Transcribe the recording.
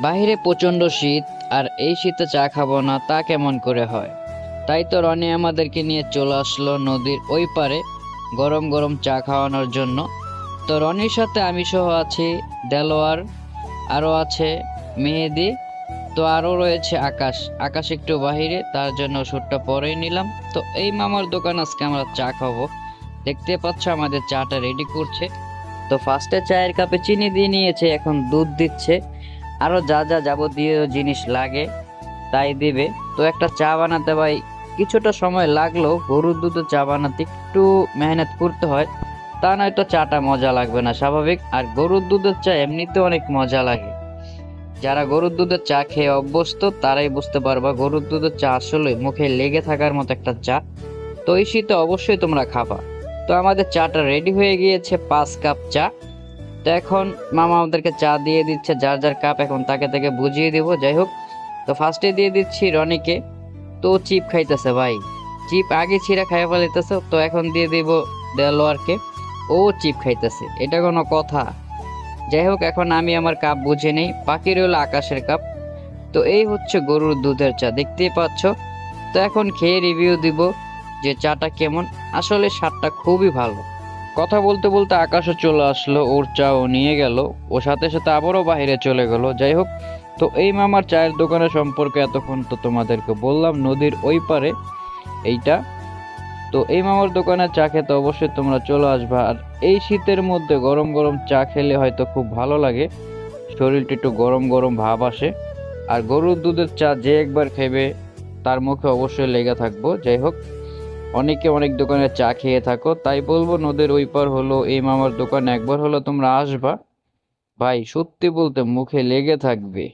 বাহিরে প্রচণ্ড শীত, আর এই শীতে চা খাবো না তা কেমন করে হয়। তাই তো রনি আমাদেরকে নিয়ে চলে আসলো নদীর ওই পারে গরম গরম চা খাওয়ানোর জন্য। তো রনির সাথে আমি সহ আছি দেলোয়ার, আরও আছে মেহেদি, তো আরও রয়েছে আকাশ। আকাশ একটু বাহিরে, তার জন্য ওষুধটা পরেই নিলাম। তো এই মামার দোকান আজকে আমরা চা খাবো। দেখতে পাচ্ছ আমাদের চাটা রেডি করছে। তো ফার্স্টে চায়ের কাপে চিনি দিয়ে নিয়েছে, এখন দুধ দিচ্ছে, আরো যা যা যাবতীয় জিনিস লাগে তাই দিবে। তো একটা চা বানাতে ভাই কিছুটা সময় লাগলো, গরুর দুধে চা বানাতে একটু মেহনত করতে হয়, তা নয়তো চাটা মজা লাগবে না স্বাভাবিক। আর গরুর দুধের চা এমনিতে অনেক মজা লাগে। যারা গরুর দুধের চা খেয়ে অভ্যস্ত তারাই বুঝতে পারবা গরুর দুধের চা আসলে মুখে লেগে থাকার মতো একটা চা। তো এই শীতে অবশ্যই তোমরা খাবা। তো আমাদের চাটা রেডি হয়ে গিয়েছে, 5 কাপ চা। তো এখন মামা আমাদেরকে চা দিয়ে দিচ্ছে, যার যার কাপ এখন তাকে তাকে বুঝিয়ে দিব। যাই হোক, তো ফার্স্টে দিয়ে দিচ্ছি রনিকে। তো চিপ খাইতেছে ভাই, চিপ আগে ছিঁড়া খাইয়া ফেলাইতেছে। তো এখন দিয়ে দিব দেলোয়ারকে, ও চিপ খাইতেছে, এটা কোনো কথা? যাই হোক, এখন আমি আমার কাপ বুঝে নেই, বাকি রইল আকাশের কাপ। তো এই হচ্ছে গরুর দুধের চা, দেখতেই পাচ্ছ। তো এখন খেয়ে রিভিউ দিব যে চাটা কেমন। আসলে স্বাদটা খুবই ভালো। কথা বলতে বলতে আকাশও চলে আসলো, ওর চা ও নিয়ে গেল, ও সাথে সাথে আবারও বাইরে চলে গেল। যাই হোক, তো এই মামার চায়ের দোকানের সম্পর্কে এতক্ষণ তো তোমাদেরকে বললাম, নদীর ওই পারে এইটা। তো এই মামার দোকানে চা খেতে অবশ্যই তোমরা চলে আসবা। আর এই শীতের মধ্যে গরম গরম চা খেলে হয়তো খুব ভালো লাগে, শরীরটা একটু গরম গরম ভাব আসে। আর গরুর দুধের চা যে একবার খাইবে তার মুখে অবশ্যই লেগে থাকবো। যাই হোক, অনেকে অনেক দোকানে চা খেয়ে থাকো, তাই বলবো নদীর ওই পার হলো এই মামার দোকান, একবার হলো তোমরা আসবা, ভাই সত্যি বলতে মুখে লেগে থাকবে।